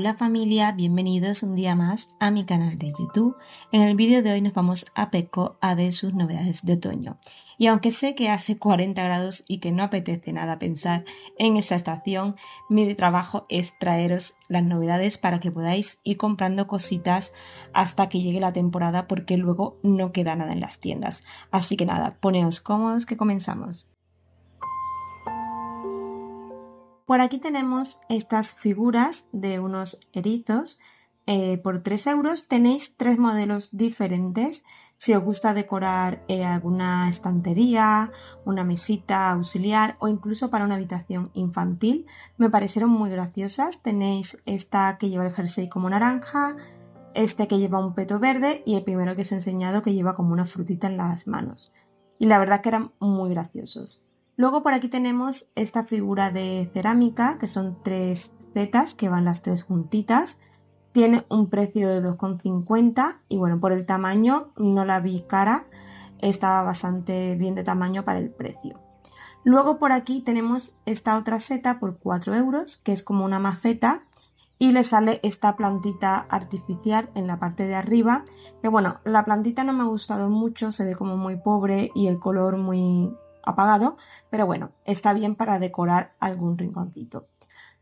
Hola familia, bienvenidos un día más a mi canal de YouTube. En el vídeo de hoy nos vamos a Pepco a ver sus novedades de otoño. Y aunque sé que hace 40 grados y que no apetece nada pensar en esa estación, mi trabajo es traeros las novedades para que podáis ir comprando cositas hasta que llegue la temporada porque luego no queda nada en las tiendas. Así que nada, poneos cómodos que comenzamos. Por aquí tenemos estas figuras de unos erizos. Por 3 euros tenéis 3 modelos diferentes. Si os gusta decorar alguna estantería, una mesita auxiliar o incluso para una habitación infantil, me parecieron muy graciosas. Tenéis esta que lleva el jersey como naranja, este que lleva un peto verde y el primero que os he enseñado que lleva como una frutita en las manos. Y la verdad que eran muy graciosos. Luego por aquí tenemos esta figura de cerámica, que son 3 tetas que van las 3 juntitas. Tiene un precio de 2,50 y bueno, por el tamaño no la vi cara, estaba bastante bien de tamaño para el precio. Luego por aquí tenemos esta otra seta por 4 euros, que es como una maceta y le sale esta plantita artificial en la parte de arriba, que bueno, la plantita no me ha gustado mucho, se ve como muy pobre y el color muy apagado, pero bueno, está bien para decorar algún rinconcito.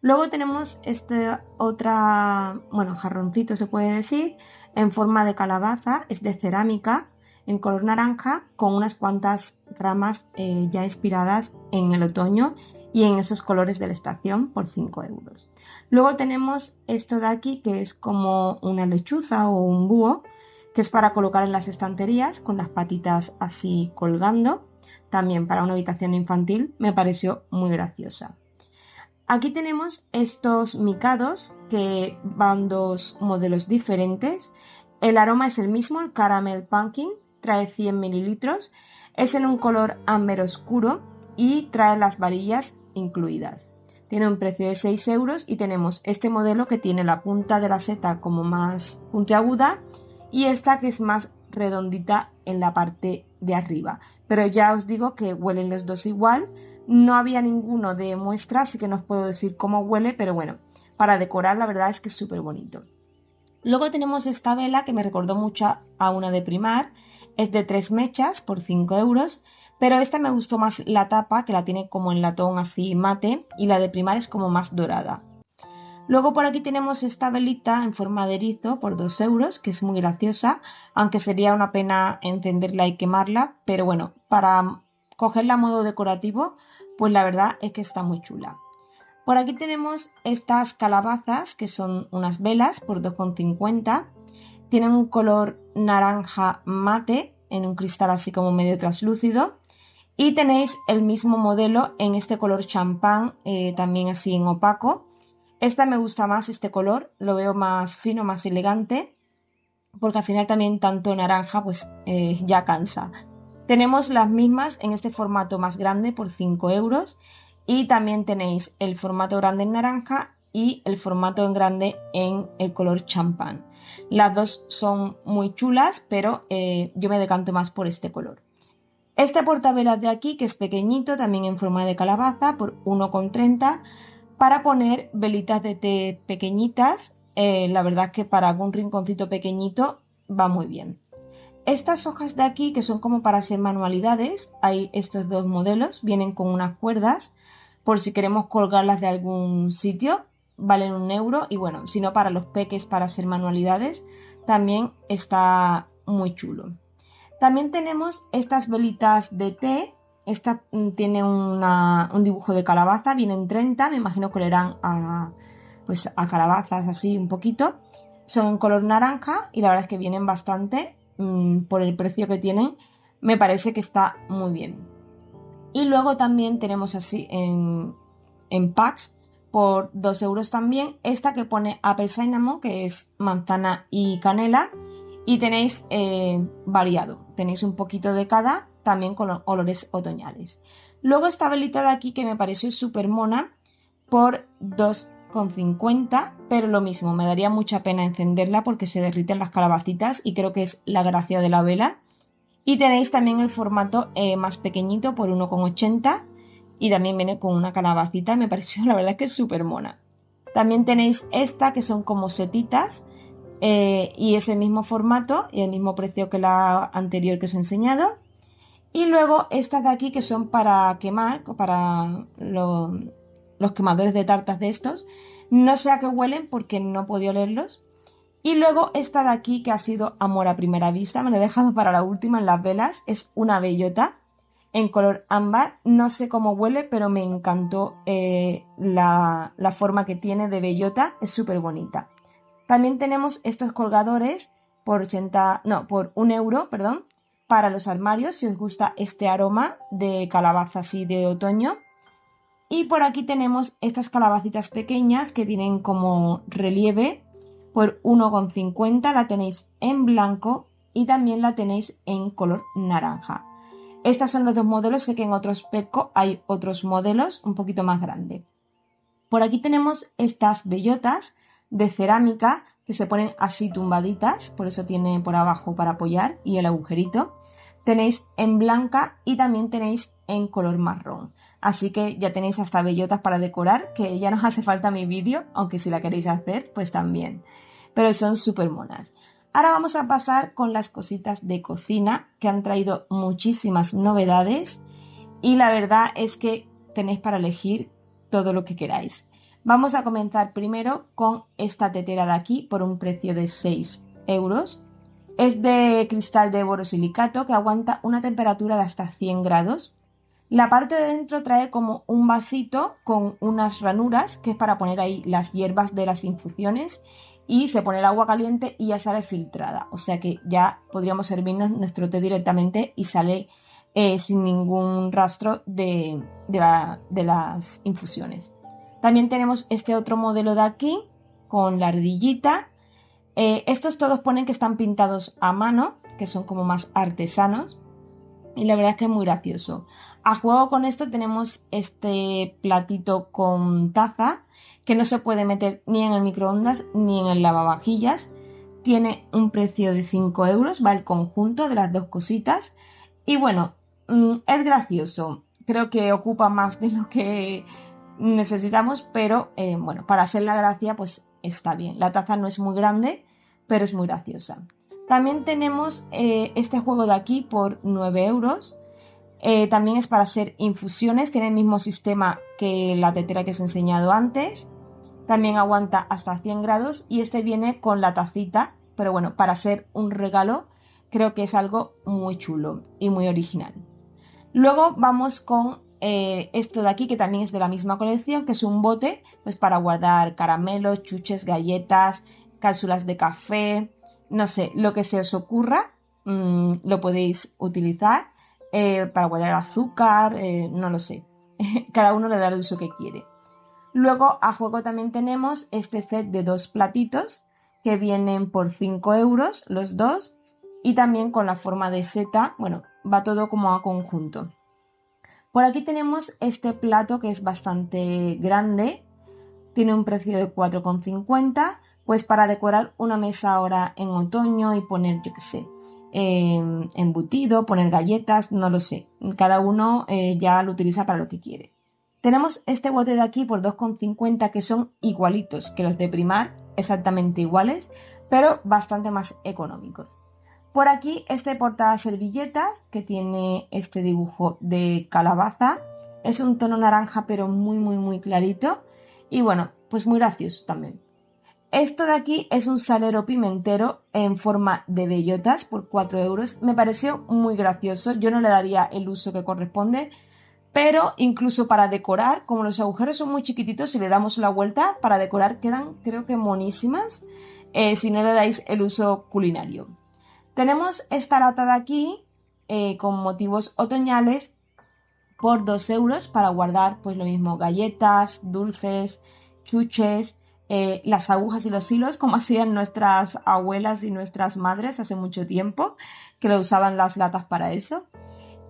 Luego tenemos este otra, bueno, jarroncito se puede decir, en forma de calabaza, es de cerámica, en color naranja, con unas cuantas ramas ya inspiradas en el otoño y en esos colores de la estación por 5 euros. Luego tenemos esto de aquí que es como una lechuza o un búho, que es para colocar en las estanterías con las patitas así colgando. También para una habitación infantil me pareció muy graciosa. Aquí tenemos estos micados que van dos modelos diferentes. El aroma es el mismo, el Caramel Pumpkin, trae 100 mililitros, es en un color ámbar oscuro y trae las varillas incluidas. Tiene un precio de 6 euros y tenemos este modelo que tiene la punta de la seta como más puntiaguda y esta que es más redondita en la parte de arriba. Pero ya os digo que huelen los dos igual. No había ninguno de muestra, así que no os puedo decir cómo huele, pero bueno, para decorar la verdad es que es súper bonito. Luego tenemos esta vela que me recordó mucho a una de Primar, es de 3 mechas por 5 euros, pero esta me gustó más la tapa, que la tiene como en latón así mate, y la de Primar es como más dorada. Luego por aquí tenemos esta velita en forma de erizo por 2 euros, que es muy graciosa, aunque sería una pena encenderla y quemarla, pero bueno, para cogerla a modo decorativo, pues la verdad es que está muy chula. Por aquí tenemos estas calabazas, que son unas velas por 2,50. Tienen un color naranja mate, en un cristal así como medio translúcido. Y tenéis el mismo modelo en este color champán, también así en opaco. Esta me gusta más, este color, lo veo más fino, más elegante, porque al final también tanto naranja pues ya cansa. Tenemos las mismas en este formato más grande por 5 euros y también tenéis el formato grande en naranja y el formato en grande en el color champán. Las dos son muy chulas, pero yo me decanto más por este color. Este portavelas de aquí, que es pequeñito, también en forma de calabaza, por 1,30 para poner velitas de té pequeñitas. La verdad es que para algún rinconcito pequeñito va muy bien. Estas hojas de aquí, que son como para hacer manualidades, hay estos dos modelos, vienen con unas cuerdas, por si queremos colgarlas de algún sitio, valen 1 euro, y bueno, si no para los peques para hacer manualidades, también está muy chulo. También tenemos estas velitas de té. Esta tiene un dibujo de calabaza, vienen 30, me imagino que leerán pues a calabazas así un poquito. Son en color naranja y la verdad es que vienen bastante, por el precio que tienen, me parece que está muy bien. Y luego también tenemos así en packs por 2 euros también, esta que pone Apple Cinnamon, que es manzana y canela, y tenéis variado, tenéis un poquito de cada, también con olores otoñales. Luego esta velita de aquí que me pareció súper mona por 2,50, pero lo mismo, me daría mucha pena encenderla porque se derriten las calabacitas y creo que es la gracia de la vela. Y tenéis también el formato más pequeñito por 1,80 y también viene con una calabacita, me pareció la verdad que es súper mona. También tenéis esta que son como setitas y es el mismo formato y el mismo precio que la anterior que os he enseñado. Y luego estas de aquí que son para quemar, para los quemadores de tartas de estos. No sé a qué huelen porque no he podido olerlos. Y luego esta de aquí que ha sido amor a primera vista, me lo he dejado para la última en las velas, es una bellota en color ámbar. No sé cómo huele, pero me encantó la forma que tiene de bellota, es súper bonita. También tenemos estos colgadores por por 1 euro, perdón, para los armarios, si os gusta este aroma de calabaza así de otoño. Y por aquí tenemos estas calabacitas pequeñas que tienen como relieve por 1,50, la tenéis en blanco y también la tenéis en color naranja. Estos son los dos modelos, sé que en otros Petco hay otros modelos un poquito más grandes. Por aquí tenemos estas bellotas de cerámica que se ponen así tumbaditas, por eso tiene por abajo para apoyar y el agujerito. Tenéis en blanca y también tenéis en color marrón. Así que ya tenéis hasta bellotas para decorar, que ya nos hace falta mi vídeo, aunque si la queréis hacer, pues también. Pero son súper monas. Ahora vamos a pasar con las cositas de cocina, que han traído muchísimas novedades y la verdad es que tenéis para elegir todo lo que queráis. Vamos a comenzar primero con esta tetera de aquí por un precio de 6 euros. Es de cristal de borosilicato que aguanta una temperatura de hasta 100 grados. La parte de dentro trae como un vasito con unas ranuras que es para poner ahí las hierbas de las infusiones y se pone el agua caliente y ya sale filtrada. O sea que ya podríamos servirnos nuestro té directamente y sale sin ningún rastro de las infusiones. También tenemos este otro modelo de aquí con la ardillita. Estos todos ponen que están pintados a mano, que son como más artesanos. Y la verdad es que es muy gracioso. A juego con esto tenemos este platito con taza que no se puede meter ni en el microondas ni en el lavavajillas. Tiene un precio de 5 euros, va el conjunto de las dos cositas. Y bueno, es gracioso. Creo que ocupa más de lo que necesitamos, pero bueno, para hacer la gracia pues está bien. La taza no es muy grande, pero es muy graciosa. También tenemos este juego de aquí por 9 euros. También es para hacer infusiones, tiene el mismo sistema que la tetera que os he enseñado antes. También aguanta hasta 100 grados y este viene con la tacita, pero bueno, para ser un regalo creo que es algo muy chulo y muy original. Luego vamos con esto de aquí que también es de la misma colección, que es un bote pues para guardar caramelos, chuches, galletas, cápsulas de café, no sé, lo que se os ocurra, lo podéis utilizar para guardar azúcar, no lo sé, cada uno le da el uso que quiere. Luego a juego también tenemos este set de 2 platitos que vienen por 5 euros los dos y también con la forma de seta, bueno, va todo como a conjunto. Por aquí tenemos este plato que es bastante grande, tiene un precio de 4,50, pues para decorar una mesa ahora en otoño y poner, yo qué sé, embutido, poner galletas, no lo sé, cada uno ya lo utiliza para lo que quiere. Tenemos este bote de aquí por 2,50 que son igualitos que los de Primar, exactamente iguales, pero bastante más económicos. Por aquí este portaservilletas que tiene este dibujo de calabaza. Es un tono naranja pero muy clarito. Y bueno, pues muy gracioso también. Esto de aquí es un salero pimentero en forma de bellotas por 4 euros. Me pareció muy gracioso. Yo no le daría el uso que corresponde. Pero incluso para decorar, como los agujeros son muy chiquititos, si le damos la vuelta, para decorar quedan creo que monísimas si no le dais el uso culinario. Tenemos esta lata de aquí con motivos otoñales por 2 euros para guardar pues lo mismo, galletas, dulces, chuches, las agujas y los hilos como hacían nuestras abuelas y nuestras madres hace mucho tiempo que lo usaban las latas para eso.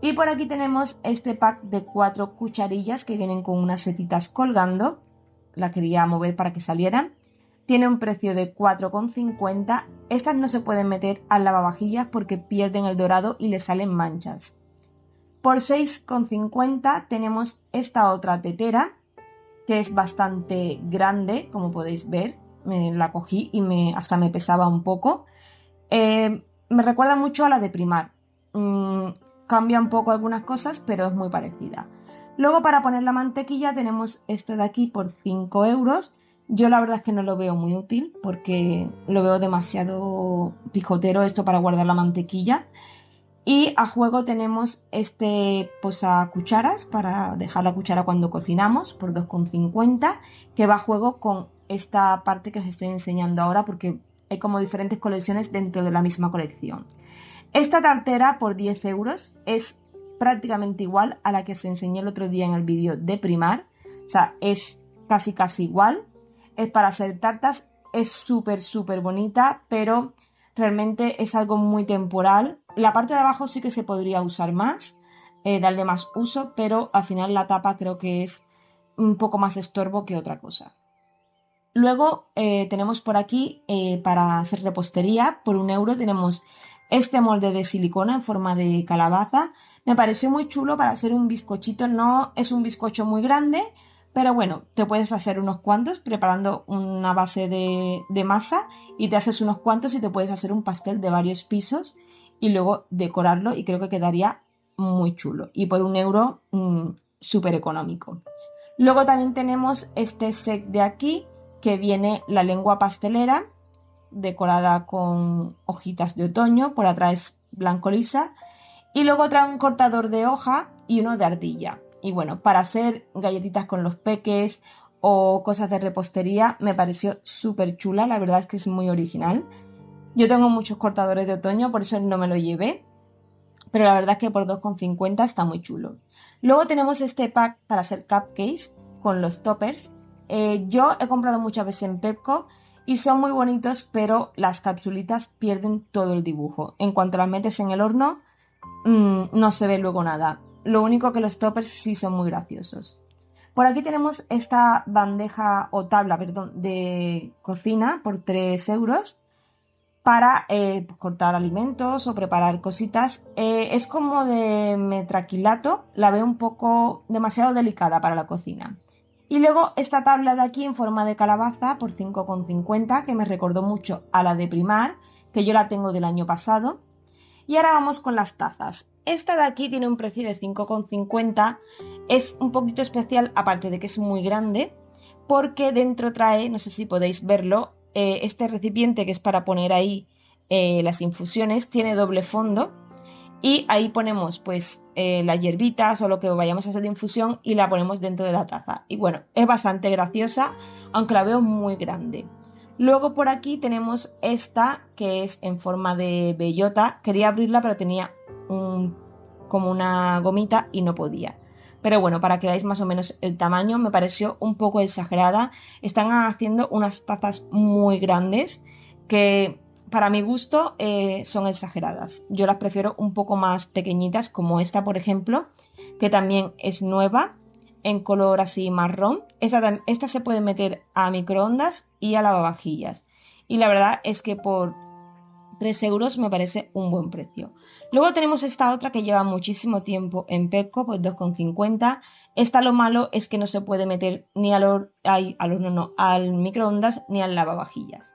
Y por aquí tenemos este pack de 4 cucharillas que vienen con unas setitas colgando. La quería mover para que salieran. Tiene un precio de 4,50. Estas no se pueden meter al lavavajillas porque pierden el dorado y le salen manchas. Por 6,50 tenemos esta otra tetera que es bastante grande, como podéis ver. La cogí y hasta me pesaba un poco. Me recuerda mucho a la de Primar. Cambia un poco algunas cosas, pero es muy parecida. Luego, para poner la mantequilla tenemos esto de aquí por 5 euros. Yo la verdad es que no lo veo muy útil porque lo veo demasiado pijotero esto para guardar la mantequilla. Y a juego tenemos este posacucharas para dejar la cuchara cuando cocinamos por 2,50, que va a juego con esta parte que os estoy enseñando ahora porque hay como diferentes colecciones dentro de la misma colección. Esta tartera por 10 euros es prácticamente igual a la que os enseñé el otro día en el vídeo de Primar. O sea, es casi igual. Es para hacer tartas. Es súper bonita, pero realmente es algo muy temporal. La parte de abajo sí que se podría usar más, darle más uso, pero al final la tapa creo que es un poco más estorbo que otra cosa. Luego tenemos por aquí, para hacer repostería, por 1 euro tenemos este molde de silicona en forma de calabaza. Me pareció muy chulo para hacer un bizcochito. No es un bizcocho muy grande, pero bueno, te puedes hacer unos cuantos preparando una base de masa y te haces unos cuantos y te puedes hacer un pastel de varios pisos y luego decorarlo y creo que quedaría muy chulo. Y por 1 euro, súper económico. Luego también tenemos este set de aquí que viene la lengua pastelera decorada con hojitas de otoño, por atrás es blanco lisa, y luego trae un cortador de hoja y uno de ardilla. Y bueno, para hacer galletitas con los peques o cosas de repostería me pareció súper chula, la verdad es que es muy original. Yo tengo muchos cortadores de otoño, por eso no me lo llevé, pero la verdad es que por 2,50 está muy chulo. Luego tenemos este pack para hacer cupcakes con los toppers. Yo he comprado muchas veces en Pepco y son muy bonitos, pero las capsulitas pierden todo el dibujo. En cuanto las metes en el horno, no se ve luego nada. Lo único que los toppers sí son muy graciosos. Por aquí tenemos esta bandeja o tabla, perdón, de cocina por 3 euros para pues, cortar alimentos o preparar cositas. Es como de metraquilato, la veo un poco demasiado delicada para la cocina. Y luego esta tabla de aquí en forma de calabaza por 5,50, que me recordó mucho a la de Primar, que yo la tengo del año pasado. Y ahora vamos con las tazas. Esta de aquí tiene un precio de 5,50, es un poquito especial aparte de que es muy grande, porque dentro trae, no sé si podéis verlo, este recipiente que es para poner ahí las infusiones, tiene doble fondo y ahí ponemos pues las hierbitas o lo que vayamos a hacer de infusión y la ponemos dentro de la taza. Y bueno, es bastante graciosa, aunque la veo muy grande. Luego por aquí tenemos esta que es en forma de bellota. Quería abrirla pero tenía como una gomita y no podía. Pero bueno, para que veáis más o menos el tamaño, me pareció un poco exagerada. Están haciendo unas tazas muy grandes que para mi gusto son exageradas. Yo las prefiero un poco más pequeñitas como esta, por ejemplo, que también es nueva en color así marrón. Esta se puede meter a microondas y a lavavajillas. Y la verdad es que por 3 euros me parece un buen precio. Luego tenemos esta otra que lleva muchísimo tiempo en Pepco, pues 2,50. Esta lo malo es que no se puede meter ni al microondas ni al lavavajillas.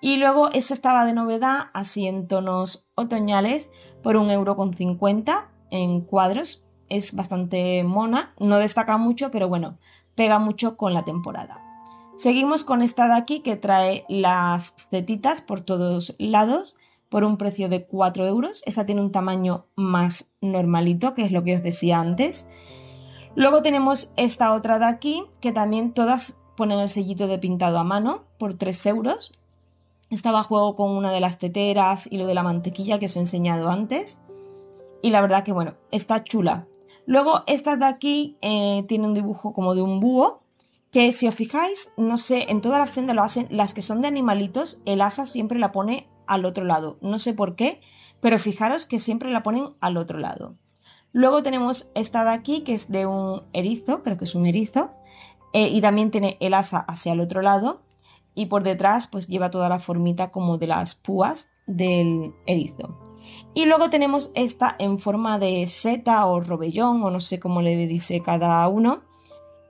Y luego esta estaba de novedad, así en tonos otoñales, por 1,50 € en cuadros. Es bastante mona, no destaca mucho, pero bueno, pega mucho con la temporada. Seguimos con esta de aquí que trae las tetitas por todos lados por un precio de 4 euros. Esta tiene un tamaño más normalito, que es lo que os decía antes. Luego tenemos esta otra de aquí, que también todas ponen el sellito de pintado a mano por 3 euros. Estaba a juego con una de las teteras y lo de la mantequilla que os he enseñado antes. Y la verdad que bueno, está chula. Luego esta de aquí tiene un dibujo como de un búho, que si os fijáis, no sé, en todas las tiendas lo hacen, las que son de animalitos, el asa siempre la pone al otro lado. No sé por qué, pero fijaros que siempre la ponen al otro lado. Luego tenemos esta de aquí, que es de un erizo, creo que es un erizo, y también tiene el asa hacia el otro lado y por detrás pues lleva toda la formita como de las púas del erizo. Y luego tenemos esta en forma de seta o robellón o no sé cómo le dice cada uno,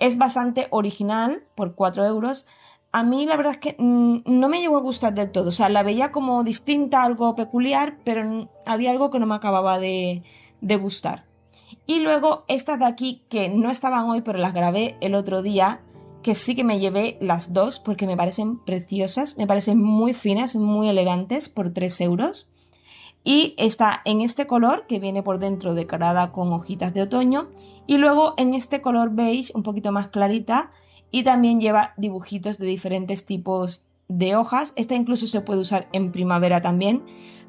Es bastante original por 4 euros. A mí la verdad es que no me llegó a gustar del todo. O sea, la veía como distinta, algo peculiar, pero había algo que no me acababa de gustar. Y luego estas de aquí que no estaban hoy, pero las grabé el otro día, que sí que me llevé las dos porque me parecen preciosas, me parecen muy finas, muy elegantes por 3 euros. Y está en este color que viene por dentro decorada con hojitas de otoño y luego en este color beige un poquito más clarita y también lleva dibujitos de diferentes tipos de hojas. Esta incluso se puede usar en primavera también,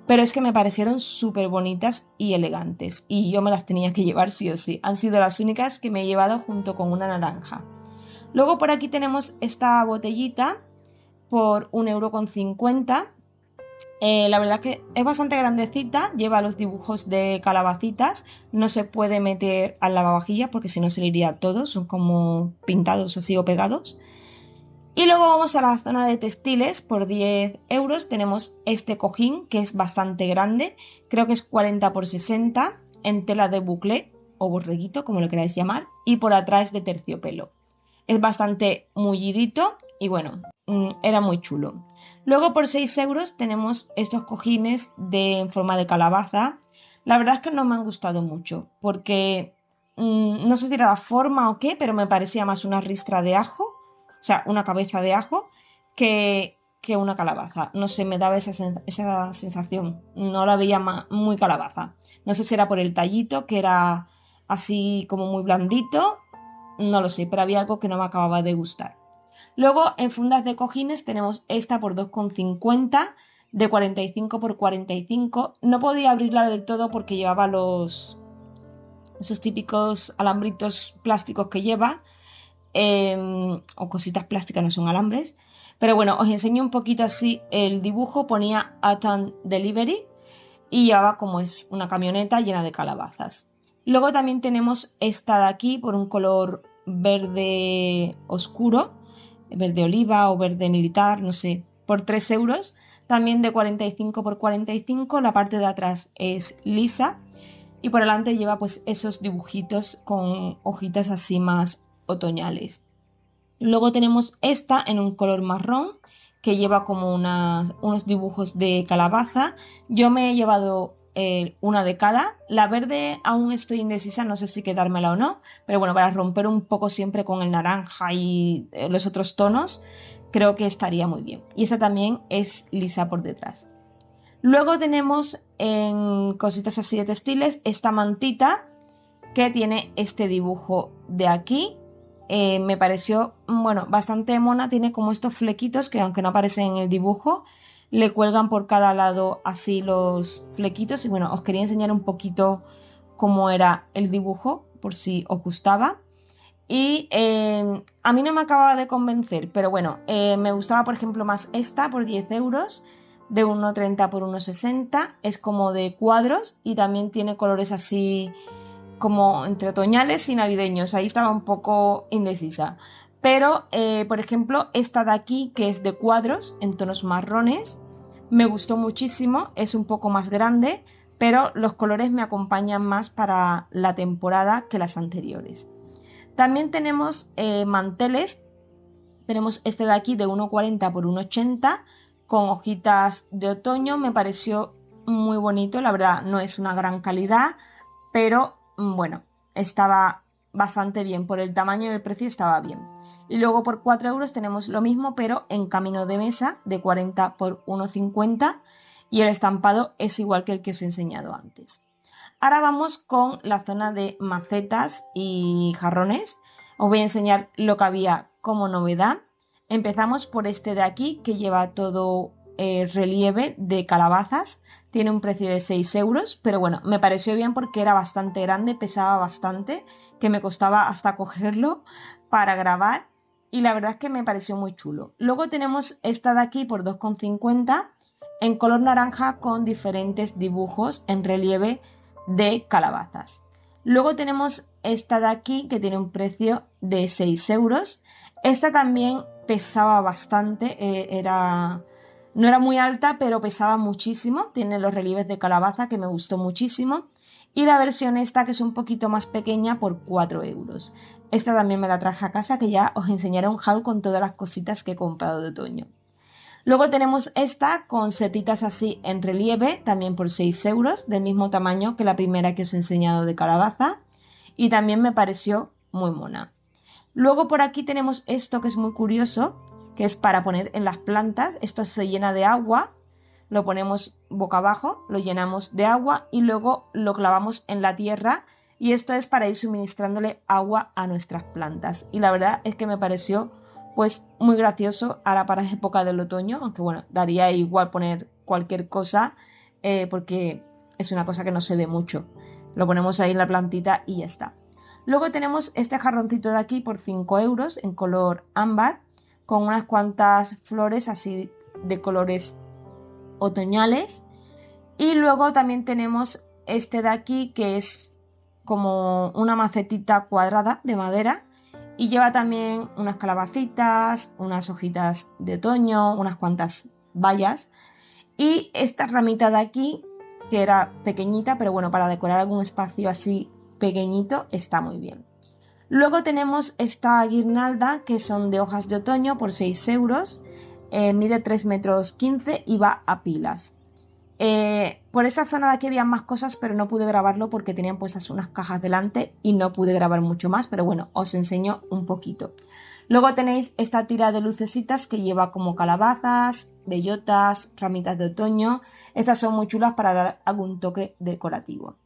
pero es que me parecieron súper bonitas y elegantes y yo me las tenía que llevar sí o sí. Han sido las únicas que me he llevado junto con una naranja. Luego por aquí tenemos esta botellita por 1,50 € la verdad que es bastante grandecita, lleva los dibujos de calabacitas, no se puede meter al lavavajillas porque si no se le iría todo, son como pintados así o pegados. Y luego vamos a la zona de textiles, por 10 euros tenemos este cojín que es bastante grande, creo que es 40 por 60 en tela de buclé o borreguito, como lo queráis llamar, y por atrás de terciopelo. Es bastante mullidito y bueno, era muy chulo. Luego por 6 euros tenemos estos cojines en forma de calabaza. La verdad es que no me han gustado mucho porque no sé si era la forma o qué, pero me parecía más una ristra de ajo, o sea, una cabeza de ajo, que una calabaza. No sé, me daba esa sensación. No la veía muy calabaza. No sé si era por el tallito, que era así como muy blandito, no lo sé, pero había algo que no me acababa de gustar. Luego, en fundas de cojines tenemos esta por 2,50 de 45 por 45. No podía abrirla del todo porque llevaba esos típicos alambritos plásticos que lleva, o cositas plásticas, no son alambres. Pero bueno, os enseño un poquito así el dibujo. Ponía Autumn Delivery y llevaba como es una camioneta llena de calabazas. Luego también tenemos esta de aquí por un color verde oscuro, verde oliva o verde militar, no sé, por 3 euros, también de 45 por 45, la parte de atrás es lisa y por delante lleva pues esos dibujitos con hojitas así más otoñales. Luego tenemos esta en un color marrón que lleva como unos dibujos de calabaza. Yo me he llevado una de cada. La verde aún estoy indecisa, no sé si quedármela o no, pero bueno, para romper un poco siempre con el naranja y los otros tonos, creo que estaría muy bien. Y esta también es lisa por detrás. Luego tenemos en cositas así de textiles esta mantita que tiene este dibujo de aquí. Me pareció, bueno, bastante mona, tiene como estos flequitos que aunque no aparecen en el dibujo, le cuelgan por cada lado así los flequitos y bueno, os quería enseñar un poquito cómo era el dibujo por si os gustaba. Y a mí no me acababa de convencer, pero bueno, me gustaba por ejemplo más esta por 10 euros, de 1,30 por 1,60, es como de cuadros y también tiene colores así como entre otoñales y navideños, ahí estaba un poco indecisa. Pero, por ejemplo, esta de aquí, que es de cuadros en tonos marrones, me gustó muchísimo, es un poco más grande, pero los colores me acompañan más para la temporada que las anteriores. También tenemos manteles, tenemos este de aquí de 1,40 por 1,80 con hojitas de otoño, me pareció muy bonito, la verdad no es una gran calidad, pero bueno, estaba bastante bien, por el tamaño y el precio estaba bien. Y luego por 4 euros tenemos lo mismo, pero en camino de mesa de 40 por 1,50 y el estampado es igual que el que os he enseñado antes. Ahora vamos con la zona de macetas y jarrones. Os voy a enseñar lo que había como novedad. Empezamos por este de aquí que lleva todo relieve de calabazas. Tiene un precio de 6 euros, pero bueno, me pareció bien porque era bastante grande, pesaba bastante, que me costaba hasta cogerlo para grabar y la verdad es que me pareció muy chulo. Luego tenemos esta de aquí por 2,50 en color naranja con diferentes dibujos en relieve de calabazas. Luego tenemos esta de aquí que tiene un precio de 6 euros. Esta también pesaba bastante, no era muy alta, pero pesaba muchísimo. Tiene los relieves de calabaza que me gustó muchísimo. y la versión esta que es un poquito más pequeña por 4 euros. Esta también me la traje a casa, que ya os enseñaré un haul con todas las cositas que he comprado de otoño. Luego tenemos esta con setitas así en relieve, también por 6 euros, del mismo tamaño que la primera que os he enseñado de calabaza, y también me pareció muy mona. Luego por aquí tenemos esto que es muy curioso, que es para poner en las plantas. Esto se llena de agua, lo ponemos boca abajo, lo llenamos de agua y luego lo clavamos en la tierra, y esto es para ir suministrándole agua a nuestras plantas. Y la verdad es que me pareció pues muy gracioso ahora para época del otoño, aunque bueno, daría igual poner cualquier cosa porque es una cosa que no se ve mucho. Lo ponemos ahí en la plantita y ya está. Luego tenemos este jarroncito de aquí por 5 euros en color ámbar, con unas cuantas flores así de colores otoñales. Y luego también tenemos este de aquí, que es como una macetita cuadrada de madera y lleva también unas calabacitas, unas hojitas de otoño, unas cuantas bayas. Y esta ramita de aquí, que era pequeñita, pero bueno, para decorar algún espacio así pequeñito está muy bien. Luego tenemos esta guirnalda, que son de hojas de otoño por 6 euros, mide 3,15 metros y va a pilas. Por esta zona de aquí había más cosas, pero no pude grabarlo porque tenían puestas unas cajas delante y no pude grabar mucho más, pero bueno, os enseño un poquito. Luego tenéis esta tira de lucecitas que lleva como calabazas, bellotas, ramitas de otoño. Estas son muy chulas para dar algún toque decorativo.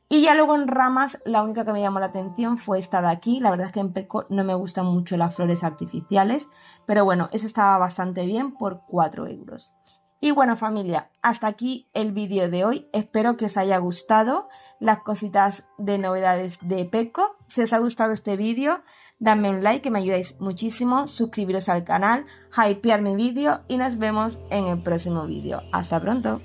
Y ya luego en ramas, la única que me llamó la atención fue esta de aquí. La verdad es que en Peco no me gustan mucho las flores artificiales, pero bueno, esa estaba bastante bien por 4 euros. Y bueno, familia, hasta aquí el vídeo de hoy. Espero que os haya gustado las cositas de novedades de Peco. Si os ha gustado este vídeo, dadme un like que me ayudáis muchísimo, suscribiros al canal, hypear mi vídeo y nos vemos en el próximo vídeo. Hasta pronto.